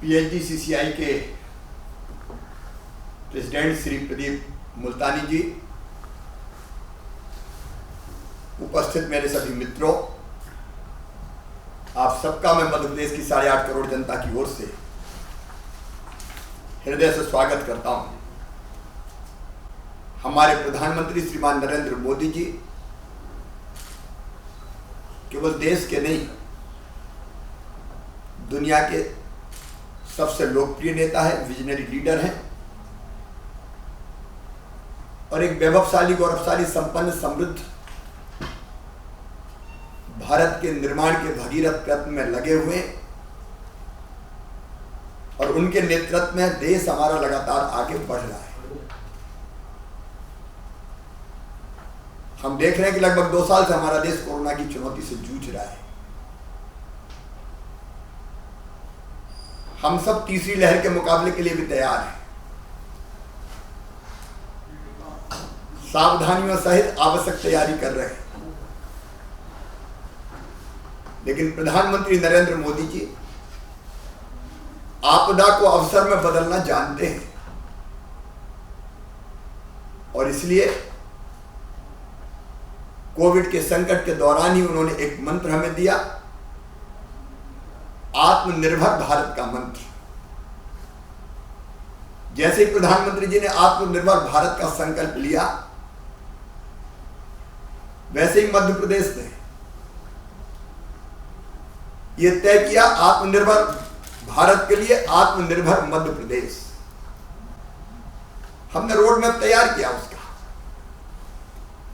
PHDCCI के president Shri Pradeep मुल्तानी जी, उपस्थित मेरे सभी मित्रों, आप सबका मैं मध्य प्रदेश की 8.5 करोड़ जनता की ओर से हृदय से स्वागत करता हूं। हमारे प्रधानमंत्री श्रीमान नरेंद्र मोदी जी केवल देश के नहीं, दुनिया के सबसे लोकप्रिय नेता है, विजनरी लीडर हैं और एक वैभवशाली, गौरवशाली, संपन्न, समृद्ध भारत के निर्माण के भगीरथ प्रयत्न में लगे हुए और उनके नेतृत्व में देश हमारा लगातार आगे बढ़ रहा है। हम देख रहे हैं कि लगभग 2 साल से हमारा देश कोरोना की चुनौती से जूझ रहा है। हम सब तीसरी लहर के मुकाबले के लिए भी तैयार हैं। सावधानियों सहित आवश्यक तैयारी कर रहे हैं, लेकिन प्रधानमंत्री नरेंद्र मोदी जी आपदा को अवसर में बदलना जानते हैं और इसलिए कोविड के संकट के दौरान ही उन्होंने एक मंत्र हमें दिया, आत्मनिर्भर भारत का मंत्र। जैसे ही प्रधानमंत्री जी ने आत्मनिर्भर भारत का संकल्प लिया, वैसे ही मध्य प्रदेश ने यह तय किया, आत्मनिर्भर भारत के लिए आत्मनिर्भर मध्य प्रदेश। हमने रोड मैप तैयार किया उसका,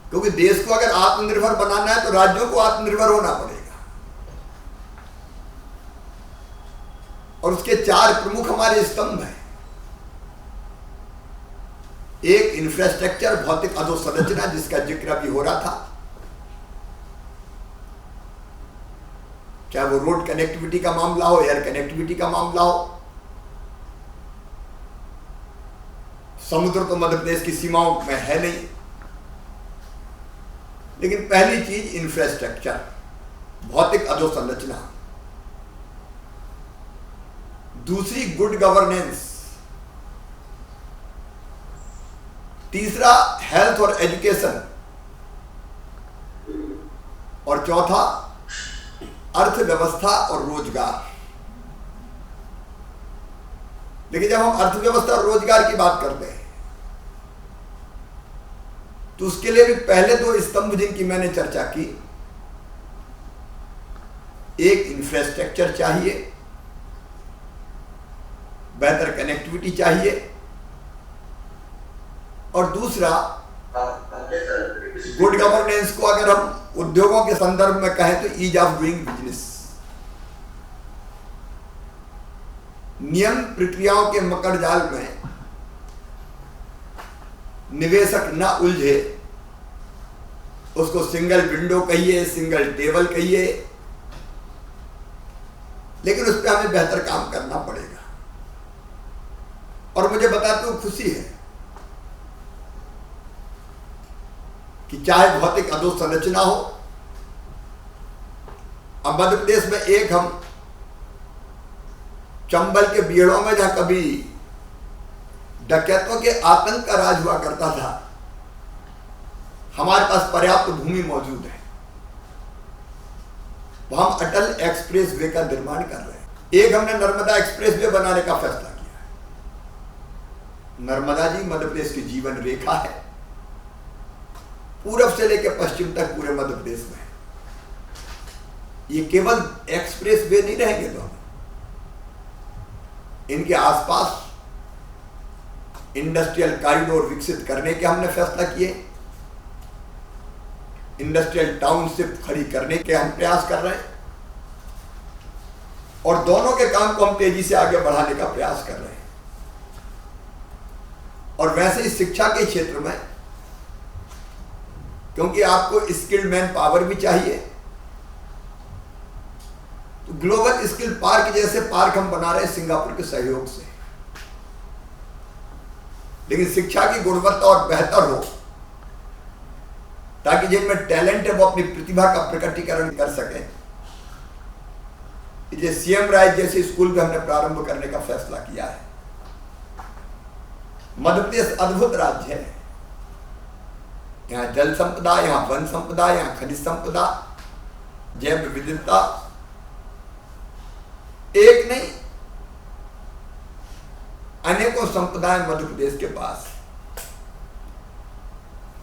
क्योंकि देश को अगर आत्मनिर्भर बनाना है तो राज्यों को आत्मनिर्भर होना पड़ेगा और उसके 4 प्रमुख हमारे स्तंभ हैं। एक, इंफ्रास्ट्रक्चर, भौतिक अधोसंरचना, जिसका जिक्र अभी हो रहा था, चाहे वो रोड कनेक्टिविटी का मामला हो, एयर कनेक्टिविटी का मामला हो। समुद्र तो मध्य प्रदेश की सीमाओं में है नहीं, लेकिन पहली चीज इंफ्रास्ट्रक्चर, भौतिक अधोसंरचना। दूसरी, गुड गवर्नेंस। तीसरा, हेल्थ और एजुकेशन। और चौथा, अर्थव्यवस्था और रोजगार। लेकिन जब हम अर्थव्यवस्था और रोजगार की बात करते हैं तो उसके लिए भी पहले 2 स्तंभ जिनकी मैंने चर्चा की, एक इंफ्रास्ट्रक्चर चाहिए, बेहतर कनेक्टिविटी चाहिए, और दूसरा गुड गवर्नेंस को अगर हम उद्योगों के संदर्भ में कहें तो ईज ऑफ डूइंग बिजनेस। नियम प्रक्रियाओं के मकड़ जाल में निवेशक न उलझे, उसको सिंगल विंडो कहिए, सिंगल टेबल कहिए, लेकिन उस पर हमें बेहतर काम करना पड़ेगा। और मुझे बताते हुए खुशी है कि चाहे भौतिक अधोसंरचना हो, अब मध्य प्रदेश में एक हम चंबल के बीड़ों में, जहां कभी डकैतों के आतंक का राज हुआ करता था, हमारे पास पर्याप्त भूमि मौजूद है। वहां हम अटल एक्सप्रेस वे का निर्माण कर रहे हैं। एक, हमने नर्मदा एक्सप्रेस वे बनाने का फैसला किया है। नर्मदा जी मध्य प्रदेश की जीवन रेखा है, पूरब से लेकर पश्चिम तक पूरे मध्य प्रदेश में। ये केवल एक्सप्रेस वे नहीं रहेंगे, तो इनके आसपास इंडस्ट्रियल कॉरिडोर विकसित करने के हमने फैसला किए, इंडस्ट्रियल टाउनशिप खड़ी करने के हम प्रयास कर रहे हैं और दोनों के काम को हम तेजी से आगे बढ़ाने का प्रयास कर रहे हैं। और वैसे ही शिक्षा के क्षेत्र में, क्योंकि आपको स्किल्ड मैन पावर भी चाहिए, तो ग्लोबल स्किल पार्क जैसे पार्क हम बना रहे हैं सिंगापुर के सहयोग से। लेकिन शिक्षा की गुणवत्ता और बेहतर हो, ताकि जिनमें टैलेंट है वो अपनी प्रतिभा का प्रकटीकरण कर सकें। इसलिए सीएम राय जैसे स्कूल भी हमने प्रारंभ करने का फैसला किया है। मध्य प्रदेश अद्भुत राज्य है। यहाँ जल संपदा, यहाँ वन संपदा, यहाँ खनिज संपदा, जैव विविधता, एक नहीं अनेकों संपदाएं मध्य प्रदेश के पास,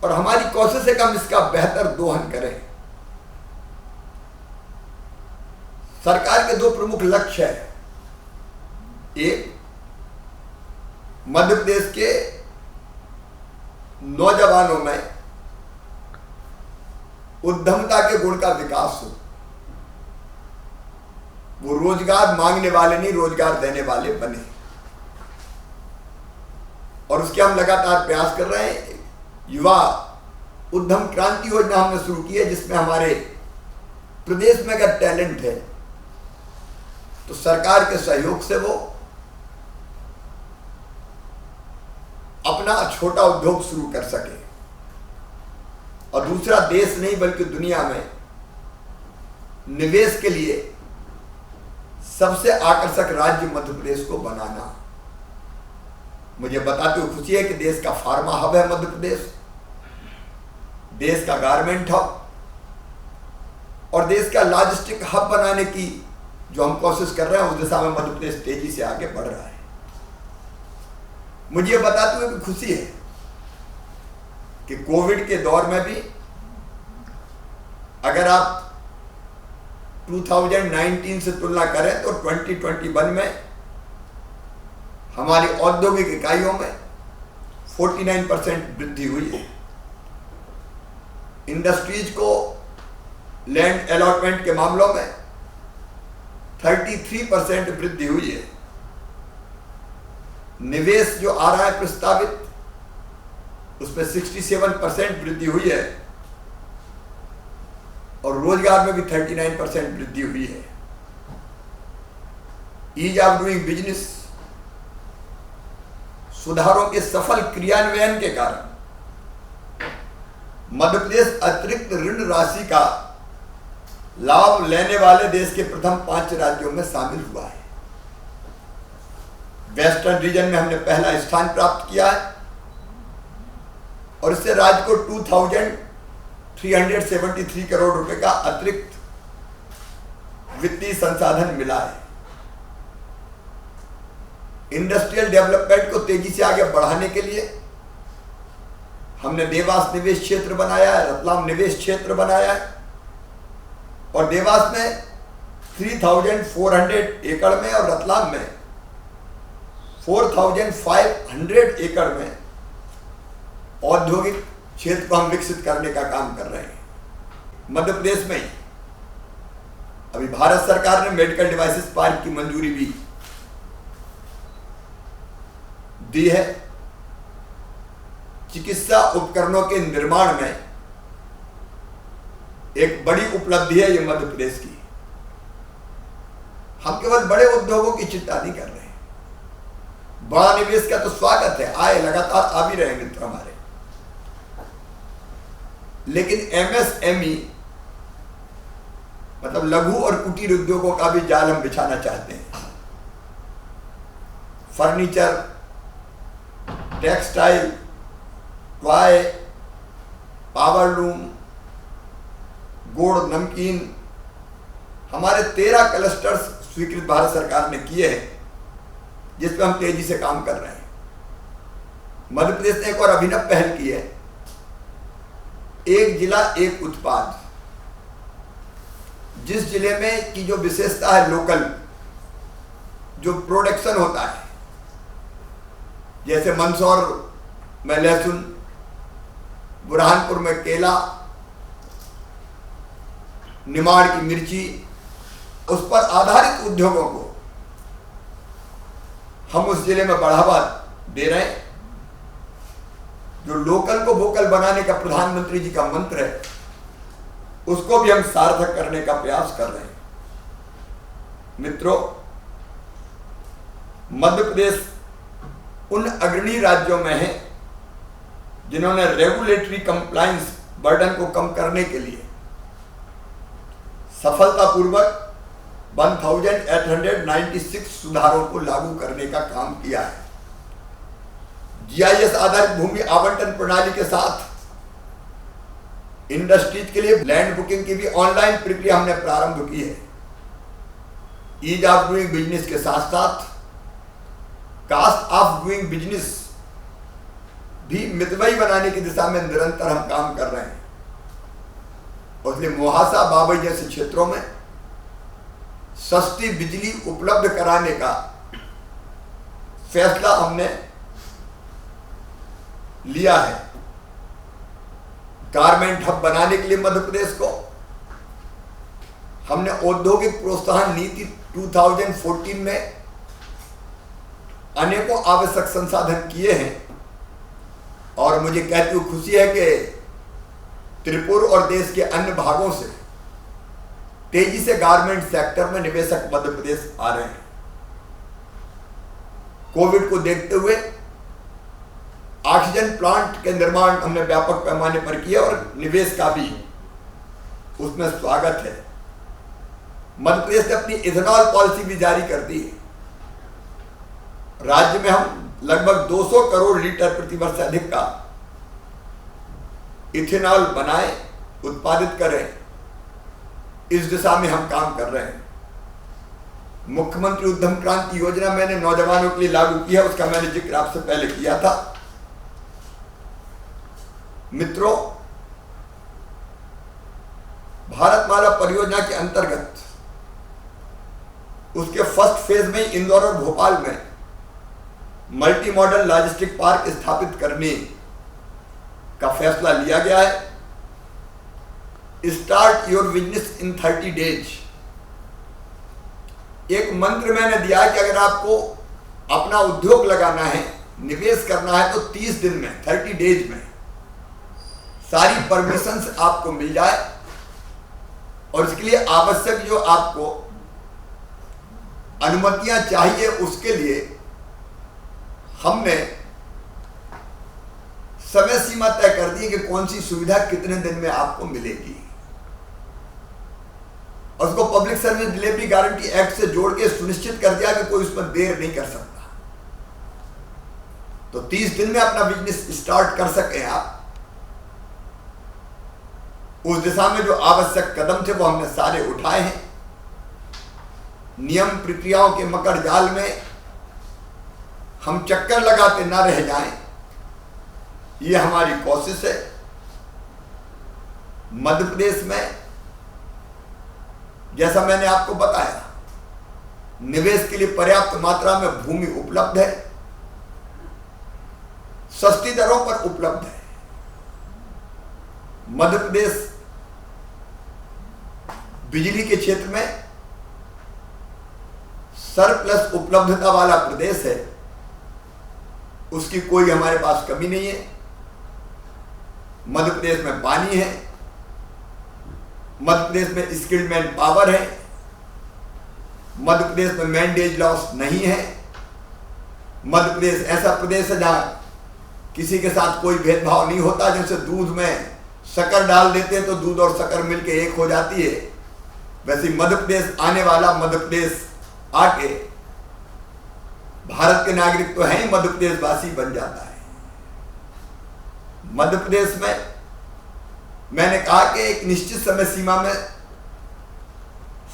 और हमारी कोशिश है कि हम इसका बेहतर दोहन करें। सरकार के दो प्रमुख लक्ष्य है। एक, मध्य प्रदेश के नौजवानों में उद्यमता के गुण का विकास हो, वो रोजगार मांगने वाले नहीं, रोजगार देने वाले बने, और उसके हम लगातार प्रयास कर रहे हैं। युवा उद्यम क्रांति योजना हमने शुरू की है, जिसमें हमारे प्रदेश में अगर टैलेंट है तो सरकार के सहयोग से वो अपना छोटा उद्योग शुरू कर सके, और दूसरा, देश नहीं बल्कि दुनिया में निवेश के लिए सबसे आकर्षक राज्य मध्य प्रदेश को बनाना। मुझे बताते हुए खुशी है कि देश का फार्मा हब है मध्य प्रदेश, देश का गारमेंट हब और देश का लॉजिस्टिक हब बनाने की जो हम कोशिश कर रहे हैं, उस दिशा में मध्य प्रदेश तेजी से आगे बढ़ रहा है। मुझे बताते हुए भी खुशी है कि कोविड के दौर में भी अगर आप 2019 से तुलना करें तो 2021 में हमारी औद्योगिक इकाइयों में 49% वृद्धि हुई है। इंडस्ट्रीज को लैंड अलॉटमेंट के मामलों में 33% वृद्धि हुई है। निवेश जो आ रहा है प्रस्तावित, उसमें 67% वृद्धि हुई है, और रोजगार में भी 39% वृद्धि हुई है। ईज ऑफ डूइंग बिजनेस सुधारों के सफल क्रियान्वयन के कारण मध्य प्रदेश अतिरिक्त ऋण राशि का लाभ लेने वाले देश के प्रथम 5 राज्यों में शामिल हुआ है। वेस्टर्न रीजन में हमने पहला स्थान प्राप्त किया है, और इससे राज्य को 2373 करोड़ रुपए का अतिरिक्त वित्तीय संसाधन मिला है। इंडस्ट्रियल डेवलपमेंट को तेजी से आगे बढ़ाने के लिए हमने देवास निवेश क्षेत्र बनाया है, रतलाम निवेश क्षेत्र बनाया है, और देवास में 3400 एकड़ में और रतलाम में 4500 एकड़ में औद्योगिक क्षेत्र को हम विकसित करने का काम कर रहे हैं। मध्य प्रदेश में अभी भारत सरकार ने मेडिकल डिवाइसेस पार्क की मंजूरी भी दी है। चिकित्सा उपकरणों के निर्माण में एक बड़ी उपलब्धि है ये मध्य प्रदेश की। हम केवल बड़े उद्योगों की चिंता नहीं कर रहे हैं, बड़ा निवेश का तो स्वागत है, आए लगातार आ भी रहे मित्र हमारे, लेकिन एमएसएमई मतलब लघु और कुटीर उद्योगों का भी जाल हम बिछाना चाहते हैं। Furniture, textile, toy, power loom, गुड़, नमकीन, हमारे 13 क्लस्टर्स स्वीकृत भारत सरकार ने किए हैं, जिस पर हम तेजी से काम कर रहे हैं। मध्य प्रदेश ने एक और अभिनव पहल की है, एक जिला एक उत्पाद। जिस जिले में की जो विशेषता है लोकल जो प्रोडक्शन होता है, जैसे मंदसौर में लहसुन, बुरहानपुर में केला, निमाड़ की मिर्ची, उस पर आधारित उद्योगों को हम उस जिले में बढ़ावा दे रहे हैं। जो लोकल को वोकल बनाने का प्रधानमंत्री जी का मंत्र है, उसको भी हम सार्थक करने का प्रयास कर रहे हैं। मित्रों, मध्य प्रदेश उन अग्रणी राज्यों में है जिन्होंने रेगुलेटरी कंप्लायंस बर्डन को कम करने के लिए सफलतापूर्वक 1896 सुधारों को लागू करने का काम किया है। जीआईएस आधारित भूमि आवंटन प्रणाली के साथ इंडस्ट्रीज के लिए लैंड बुकिंग की भी ऑनलाइन प्रक्रिया हमने प्रारंभ की है। ईज ऑफ डूइंग बिजनेस के साथ साथ कास्ट ऑफ डूइंग बिजनेस भी मितव्ययी बनाने की दिशा में निरंतर हम काम कर रहे हैं। इसलिए मोहासा बाबई जैसे क्षेत्रों में सस्ती बिजली उपलब्ध कराने का फैसला हमने लिया है। गारमेंट हब बनाने के लिए मध्य प्रदेश को हमने औद्योगिक प्रोत्साहन नीति 2014 में अनेकों आवश्यक संसाधन किए हैं और मुझे कहते हुए खुशी है कि त्रिपुरा और देश के अन्य भागों से तेजी से गारमेंट सेक्टर में निवेशक मध्य प्रदेश आ रहे हैं। कोविड को देखते हुए ऑक्सीजन प्लांट के निर्माण हमने व्यापक पैमाने पर किया और निवेश का भी उसमें स्वागत है। मध्य प्रदेश ने अपनी इथेनॉल पॉलिसी भी जारी कर दी है। राज्य में हम लगभग 200 करोड़ लीटर प्रति वर्ष से अधिक का इथेनॉल बनाए, उत्पादित करें, इस दिशा में हम काम कर रहे हैं। मुख्यमंत्री उद्यम क्रांति योजना मैंने नौजवानों के लिए लागू किया, उसका मैंने जिक्र आपसे पहले किया था। मित्रों, भारतमाला परियोजना के अंतर्गत उसके फर्स्ट फेज में इंदौर और भोपाल में मल्टी मॉडल लॉजिस्टिक पार्क स्थापित करने का फैसला लिया गया है। Start your business in 30 days. एक मंत्र मैंने दिया कि अगर आपको अपना उद्योग लगाना है, निवेश करना है, तो 30 दिन में, 30 डेज में सारी परमिशंस आपको मिल जाए और इसके लिए आवश्यक जो आपको अनुमतियां चाहिए उसके लिए हमने समय सीमा तय कर दी कि कौन सी सुविधा कितने दिन में आपको मिलेगी और उसको public service delivery guarantee act से जोड़ के सुनिश्चित कर दिया कि कोई उसमें देर नहीं कर सकता। तो 30 दिन में अपना बिजनेस स्टार्ट कर सके आप, उस दिशा में जो आवश्यक कदम थे वो हमने सारे उठाए हैं। नियम प्रक्रियाओं के मकर जाल में हम चक्कर लगाते ना रह जाएं, ये हमारी कोशिश है। मध्य प्रदेश में जैसा मैंने आपको बताया, निवेश के लिए पर्याप्त मात्रा में भूमि उपलब्ध है, सस्ती दरों पर उपलब्ध है। मध्य प्रदेश बिजली के क्षेत्र में सरप्लस उपलब्धता वाला प्रदेश है, उसकी कोई हमारे पास कमी नहीं है। मध्य प्रदेश में पानी है, मध्य प्रदेश में स्किल्ड मैन पावर है, मध्य प्रदेश में मैंडेज लॉस नहीं है। मध्य प्रदेश ऐसा प्रदेश है जहां किसी के साथ कोई भेदभाव नहीं होता। जैसे दूध में शक्कर डाल देते हैं तो दूध और शक्कर मिलके एक हो जाती है, वैसे मध्य प्रदेश आने वाला, मध्य प्रदेश आके भारत के नागरिक तो हैं ही, मध्य प्रदेश वासी बन जाता है। मध्य प्रदेश में मैंने कहा कि एक निश्चित समय सीमा में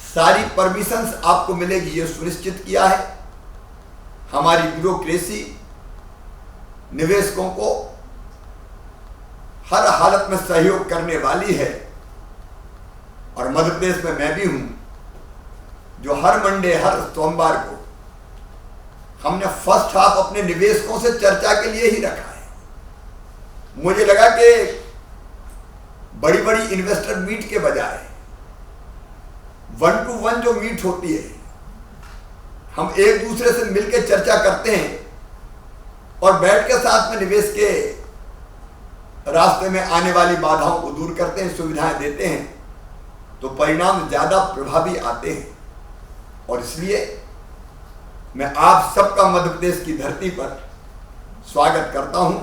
सारी परमिशंस आपको मिलेगी, ये सुनिश्चित किया है। हमारी ब्यूरोक्रेसी निवेशकों को हर हालत में सहयोग करने वाली है और मध्य प्रदेश में मैं भी हूं जो हर मंडे, हर सोमवार को हमने फर्स्ट हाफ अपने निवेशकों से चर्चा के लिए ही रखा है। मुझे लगा कि बड़ी बड़ी इन्वेस्टर मीट के बजाय 1-to-1 जो मीट होती है, हम एक दूसरे से मिलकर चर्चा करते हैं और बैठ के साथ में निवेश के रास्ते में आने वाली बाधाओं को दूर करते हैं, सुविधाएं देते हैं, तो परिणाम ज्यादा प्रभावी आते हैं। और इसलिए मैं आप सबका मध्य प्रदेश की धरती पर स्वागत करता हूं।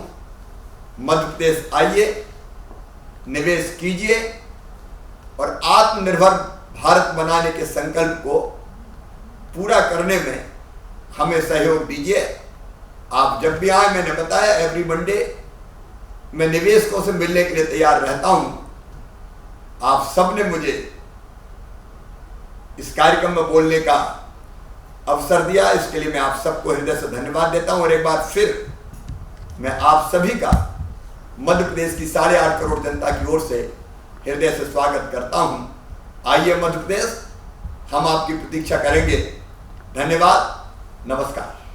मध्य प्रदेश आइए, निवेश कीजिए और आत्मनिर्भर भारत बनाने के संकल्प को पूरा करने में हमें सहयोग दीजिए। आप जब भी आए, मैंने बताया एवरी मंडे मैं निवेशकों से मिलने के लिए तैयार रहता हूं। आप सबने मुझे इस कार्यक्रम में बोलने का अवसर दिया, इसके लिए मैं आप सबको हृदय से धन्यवाद देता हूं। और एक बार फिर मैं आप सभी का मध्य प्रदेश की 8.5 करोड़ जनता की ओर से हृदय से स्वागत करता हूं। आइए मध्य प्रदेश, हम आपकी प्रतीक्षा करेंगे। धन्यवाद, नमस्कार।